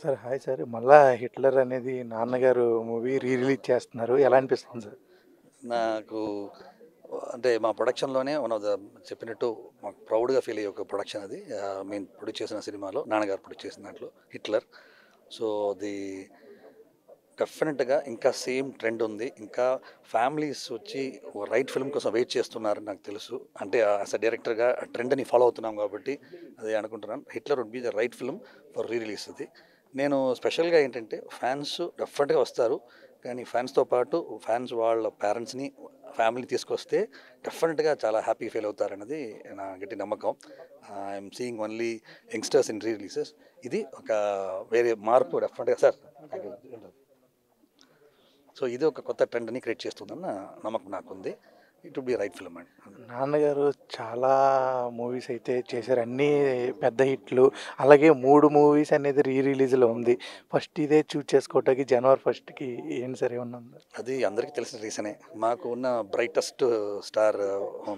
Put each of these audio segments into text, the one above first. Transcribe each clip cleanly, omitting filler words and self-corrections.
Sir hi sir. మళ్ళా 'Hitler' అనేది నాన్నగారు మూవీ రిలీజ్ చేస్తున్నారు. ఎలా అనిపిస్తుంది సార్? నాకు అంటే మా ప్రొడక్షన్‌లోనే వన్ ఆఫ్ ద చెప్పినట్టు మాకు ప్రౌడ్‌గా ఫీల్ అయ్యే ఒక ప్రొడక్షన్ అది. మేము ప్రొడ్యూస్ చేసిన సినిమాలో నాన్నగారు ప్రొడ్యూస్ చేసిన దాంట్లో 'హిట్లర్'. సో, అది డెఫినెట్‌గా ఇంకా సేమ్ ట్రెండ్ ఉంది. ఇంకా ఫ్యామిలీస్ వచ్చి ఓ రైట్ ఫిల్మ్ కోసం వెయిట్ చేస్తున్నారని నాకు తెలుసు. అంటే యాస్ ఎ డైరెక్టర్‌గా ఆ ట్రెండ్‌ని ఫాలో అవుతున్నాం కాబట్టి అదే అనుకుంటున్నాను. 'Hitler' would be the right film for re release అది. నేను స్పెషల్‌గా ఏంటంటే ఫ్యాన్స్ డెఫినెట్‌గా వస్తారు. కానీ ఫ్యాన్స్‌తో పాటు ఫ్యాన్స్ వాళ్ళ పేరెంట్స్‌ని, ఫ్యామిలీని తీసుకొస్తే డెఫినెట్‌గా చాలా హ్యాపీ ఫీల్ అవుతారన్నది నా గట్టి నమ్మకం. I'm seeing only youngsters in re releases. ఇది ఒక వేరే మార్పు డెఫినెట్‌గా సార్. Thank you. సో, ఇది ఒక కొత్త ట్రెండ్‌ని క్రియేట్ చేస్తుందన్న నమ్మకం నాకుంది. It would be right film అండి. నాన్నగారు చాలా మూవీస్ అయితే చేశారు. అన్నీ పెద్ద హిట్లు. అలాగే 3 మూవీస్ అనేది రిలీజ్‌లో ఉంది. ఫస్ట్ ఇదే చూజ్ చేసుకోవటానికి జనవరి 1కి ఏంటి సార్ ఏమన్నా ఉందా? అది అందరికీ తెలిసిన రీజనే. మాకు ఉన్న బ్రైటెస్ట్ స్టార్,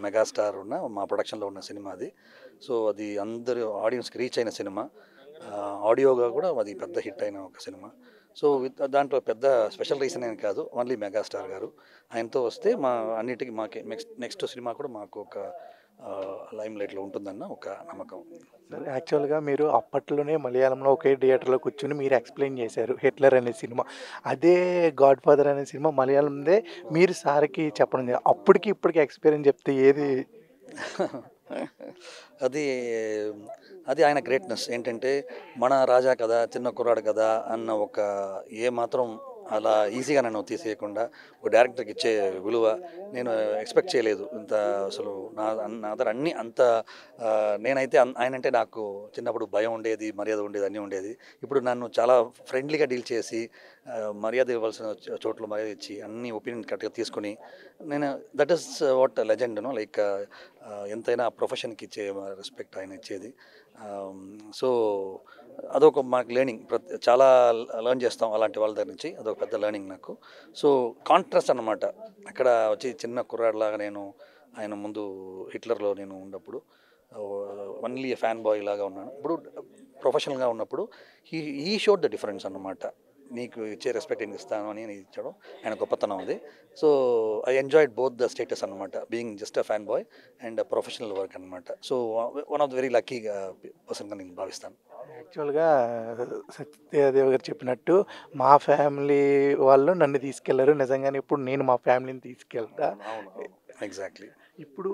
మెగా స్టార్ ఉన్న మా ప్రొడక్షన్‌లో ఉన్న సినిమా అది. సో, అది అందరూ ఆడియన్స్‌కి రీచ్ అయిన సినిమా. ఆడియోగా కూడా అది పెద్ద హిట్ అయిన ఒక సినిమా. సో, దాంట్లో పెద్ద స్పెషల్ రీజన్ ఏం కాదు. ఓన్లీ మెగాస్టార్ గారు. ఆయనతో వస్తే మా అన్నిటికి మాకే నెక్స్ట్ సినిమా కూడా మాకు ఒక లైమ్ లైట్‌లో ఉంటుందన్న ఒక నమ్మకం. సార్ యాక్చువల్‌గా మీరు అప్పట్లోనే మలయాళంలో ఒకే థియేటర్‌లో కూర్చొని మీరు ఎక్స్‌ప్లెయిన్ చేశారు 'హిట్లర్' అనే సినిమా. అదే 'గాడ్ ఫాదర్' అనే సినిమా మలయాళందే మీరు సార్‌కి చెప్పడం అప్పటికి ఇప్పటికి ఎక్స్‌పీరియన్స్ చెప్తే ఏది? అది అది ఆయన గ్రేట్‌నెస్. ఏంటంటే, మన రాజా కదా, చిన్న కుర్రాడు కదా అన్న ఒక ఏమాత్రం అలా ఈజీగా నన్ను తీసేయకుండా ఒక డైరెక్టర్‌కి ఇచ్చే విలువ నేను ఎక్స్‌పెక్ట్ చేయలేదు. ఇంత అసలు నా దగ్గర అన్నీ అంత నేనైతే ఆయనంటే నాకు చిన్నప్పుడు భయం ఉండేది, మర్యాద ఉండేది, అన్నీ ఉండేది. ఇప్పుడు నన్ను చాలా ఫ్రెండ్లీగా డీల్ చేసి మర్యాద ఇవ్వాల్సిన చోట్ల మర్యాద ఇచ్చి అన్ని ఒపీనియన్ కరెక్ట్‌గా తీసుకొని నేను that is what legend like ఎంతైనా ప్రొఫెషన్‌కి ఇచ్చే రెస్పెక్ట్ ఆయన ఇచ్చేది. సో, అదొక మాకు లెర్నింగ్. చాలా లెర్న్ చేస్తాం అలాంటి వాళ్ళ దగ్గర నుంచి. అదొక పెద్ద లెర్నింగ్ నాకు. సో, కాంట్రాస్ట్ అన్నమాట. అక్కడ వచ్చి చిన్న కుర్రాడిలాగా నేను ఆయన ముందు 'హిట్లర్‌లో' నేను ఉన్నప్పుడు ఓన్లీ ఫ్యాన్ బాయ్ లాగా ఉన్నాను. ఇప్పుడు ప్రొఫెషనల్‌గా ఉన్నప్పుడు హీ షోడ్ ద డిఫరెన్స్ అన్నమాట. నీకు ఇచ్చే రెస్పెక్ట్ నేను ఇస్తాను అని ఇచ్చడం ఆయన గొప్పతనం అది. So, I enjoyed both the status అన్నమాట. Being just a fan boy and professional work అన్నమాట. So, one of the very lucky పర్సన్‌గా నేను భావిస్తాను. యాక్చువల్‌గా సత్యదేవ్ గారు చెప్పినట్టు మా ఫ్యామిలీ వాళ్ళు నన్ను తీసుకెళ్లారు. నిజంగానే ఇప్పుడు నేను మా ఫ్యామిలీని తీసుకెళ్తా. అవును. ఎగ్జాక్ట్‌లీ. ఇప్పుడు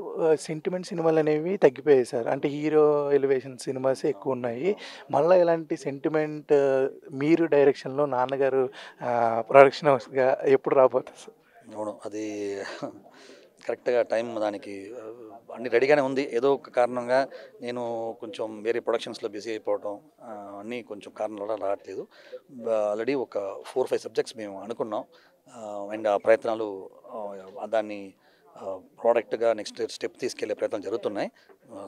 సెంటిమెంట్ సినిమాలనేవి తగ్గిపోయాయి సార్. అంటే హీరో ఎలివేషన్ సినిమాసే ఎక్కువున్నాయి. మళ్ళా ఇలాంటి సెంటిమెంట్ మీరు డైరెక్షన్‌లో నాన్నగారు ప్రొడక్షన్ హౌస్‌గా ఎప్పుడు రాబోతుంది సార్? అవును. అది కరెక్ట్‌గా టైం దానికి అన్నీ రెడీగానే ఉంది. ఏదో ఒక కారణంగా నేను కొంచెం వేరే ప్రొడక్షన్స్‌లో బిజీ అయిపోవటం అన్నీ కొంచెం కారణాల వల్ల రావట్లేదు. ఆల్రెడీ ఒక 4, 5 సబ్జెక్ట్స్ మేము అనుకున్నాం. అండ్ ఆ ప్రయత్నాలు దాన్ని ప్రోడక్ట్‌గా నెక్స్ట్ స్టెప్ తీసుకెళ్ళే ప్రయత్నాలు జరుగుతున్నాయి.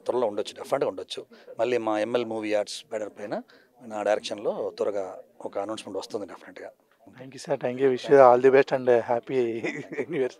త్వరలో ఉండొచ్చు. డెఫినెట్‌గా ఉండొచ్చు. మళ్ళీ మా ఎంఎల్ మూవీ ఆర్ట్స్ బ్యానర్ పైన నా డైరెక్షన్‌లో త్వరగా ఒక అనౌన్స్‌మెంట్ వస్తుంది డెఫినెట్‌గా. Thank you sir. Thank you. Wish you all the best and happy new year.